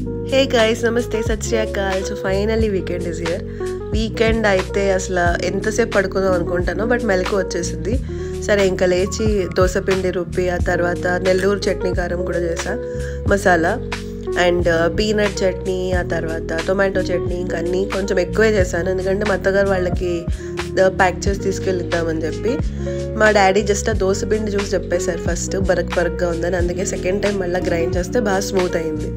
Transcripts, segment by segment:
Hey guys, namaste, sat shri akal. So finally weekend is here. Weekend అయితే అసలు ఎంతసేపు పడుకుందాం అనుకుంటానో బట్ మెలకు వచ్చేసింది. సరే ఇంకా లేచి దోసపిండి రుబ్బి ఆ తర్వాత నెల్లూరు చట్నీ కారం కూడా చేసా మసాలా అండ్ పీనట్ చట్నీ ఆ తర్వాత టొమాటో చట్నీ ఇంకా అన్నీ కొంచెం ఎక్కువే చేశాను ఎందుకంటే మా అత్తగారు వాళ్ళకి ప్యాక్ చేసి తీసుకెళ్ళిద్దామని చెప్పి. మా డాడీ జస్ట్ ఆ దోసపిండి చూసి చెప్పేశారు ఫస్ట్ బరక్గా ఉందని, అందుకే సెకండ్ టైం మళ్ళీ గ్రైండ్ చేస్తే బాగా స్మూత్ అయింది.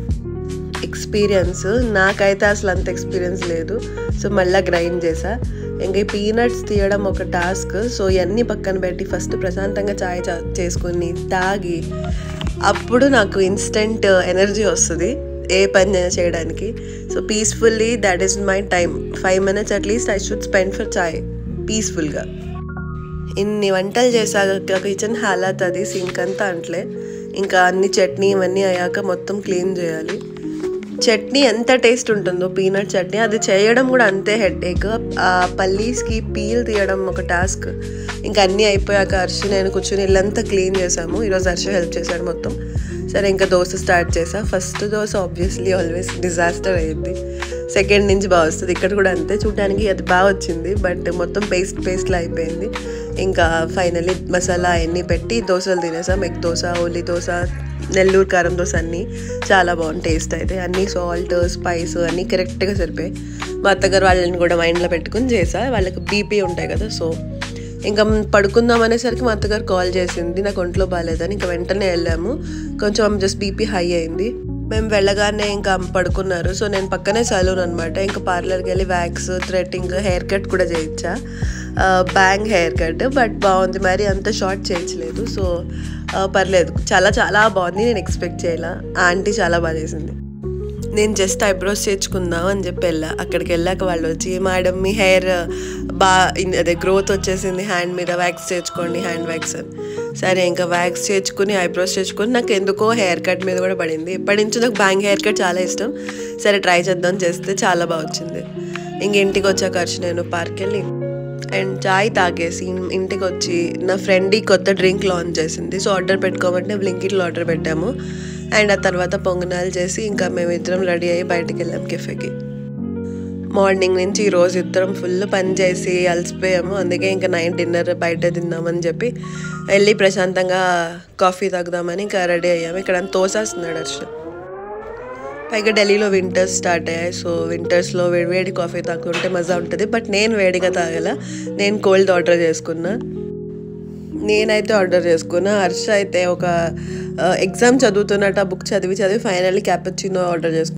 ఎక్స్పీరియన్స్ నాకైతే అసలు అంత ఎక్స్పీరియన్స్ లేదు. సో మళ్ళీ గ్రైండ్ చేసా. ఇంకా ఈ పీనట్స్ తీయడం ఒక టాస్క్. సో ఇవన్నీ పక్కన పెట్టి ఫస్ట్ ప్రశాంతంగా చాయ్ చేసుకుని తాగి అప్పుడు నాకు ఇన్స్టెంట్ ఎనర్జీ వస్తుంది ఏ పని చేయడానికి. So peacefully that is my time. 5 minutes at least I should spend for chai పీస్ఫుల్గా. ఇన్ని వంటలు చేశాక కిచెన్ హాలత్ అది సింక్ అంతా అంటలే. ఇంకా అన్ని చట్నీ ఇవన్నీ అయ్యాక మొత్తం క్లీన్ చేయాలి. చట్నీ ఎంత టేస్ట్ ఉంటుందో పీనట్ చట్నీ, అది చేయడం కూడా అంతే హెడేక్. ఆ పల్లీస్కి పీల్ తీయడం ఒక టాస్క్. ఇంకా అన్నీ అయిపోయాక నేను కూర్చుని ఇల్లంతా క్లీన్ చేసాము. ఈరోజు హెల్ప్ చేశాడు మొత్తం. సరే ఇంకా దోశ స్టార్ట్ చేసా. First dosa obviously always disaster అయ్యింది. సెకండ్ నుంచి బాగా వస్తుంది. ఇక్కడ కూడా అంతే, చూడడానికి అది బాగా వచ్చింది బట్ మొత్తం పేస్ట్లా అయిపోయింది. ఇంకా ఫైనల్లీ మసాలా అవన్నీ పెట్టి దోశలు తినేసాం. ఎగ్ దోశ, ఉల్లి దోశ, నెల్లూరు కారం దోశ అన్నీ చాలా బాగుంది టేస్ట్ అయితే. అన్నీ సాల్ట్ స్పైస్ అన్నీ కరెక్ట్గా సరిపోయి. మా అత్తగారు వాళ్ళని కూడా మైండ్లో పెట్టుకుని చేసా. వాళ్ళకి బీపీ ఉంటాయి కదా. సో ఇంకా పడుకుందాం అనేసరికి మా అత్తగారు కాల్ చేసింది నాకు ఒంట్లో బాగాలేదని. ఇంకా వెంటనే వెళ్ళాము. కొంచెం జస్ట్ బీపీ హై అయింది. మేము వెళ్ళగానే ఇంకా పడుకున్నారు. సో నేను పక్కనే సలూన్ అనమాట. ఇంకా పార్లర్కి వెళ్ళి వ్యాక్స్, థ్రెడ్డింగ్, హెయిర్ కట్ కూడా చేయించా. బ్యాంగ్ హెయిర్ కట్ బట్ బాగుంది. మరి అంత షార్ట్ చేయించలేదు. సో పర్లేదు, చాలా చాలా బాగుంది. నేను ఎక్స్పెక్ట్ చేయాల. ఆంటీ చాలా బాగా చేసింది. నేను జస్ట్ ఐబ్రోస్ చేయించుకుందాం అని చెప్పి వెళ్ళా. అక్కడికి వెళ్ళాక వాళ్ళు వచ్చి మేడం మీ హెయిర్ అదే గ్రోత్ వచ్చేసింది హ్యాండ్ మీద, వ్యాక్స్ చేయించుకోండి హ్యాండ్ వ్యాక్స్ అని. సరే ఇంకా వ్యాక్స్ చేయించుకుని ఐబ్రోస్ చేయించుకుని నాకు ఎందుకో హెయిర్ కట్ మీద కూడా పడింది. ఇప్పటి నుంచి నాకు బ్యాంగ్ హెయిర్ కట్ చాలా ఇష్టం. సరే ట్రై చేద్దాం చేస్తే చాలా బాగా వచ్చింది. ఇంక ఇంటికి వచ్చాక నేను పార్క్ వెళ్ళి అండ్ చాయ్ తాగేసి ఇంటికి వచ్చి నా ఫ్రెండ్ ఈ కొత్త డ్రింక్ లాంచ్ చేసింది. సో ఆర్డర్ పెట్టుకోమంటే బ్లింకిట్లో ఆర్డర్ పెట్టాము. అండ్ ఆ తర్వాత పొంగనాలు చేసి ఇంకా మేమిద్దరం రెడీ అయ్యి బయటకు వెళ్ళాం కెఫేకి. మార్నింగ్ నుంచి ఈరోజు ఇద్దరం ఫుల్ పని చేసి అలసిపోయాము. అందుకే ఇంకా నైట్ డిన్నర్ బయట తిందామని చెప్పి వెళ్ళి ప్రశాంతంగా కాఫీ తాగుదామని ఇంకా రెడీ అయ్యాము. ఇక్కడ తోసేస్తున్నాడు అసలు. పైగా ఢిల్లీలో వింటర్స్ స్టార్ట్ అయ్యాయి. సో వింటర్స్లో వేడి కాఫీ తాగుతుంటే మజా ఉంటుంది. బట్ నేను వేడిగా తాగల, నేను కోల్డ్ ఆర్డర్ చేసుకున్నా. హర్ష అయితే ఒక ఎగ్జామ్ చదువుతున్నట్టు ఆ బుక్ చదివి ఫైనల్లీ క్యాపుచినో ఆర్డర్ చేసుకున్నా.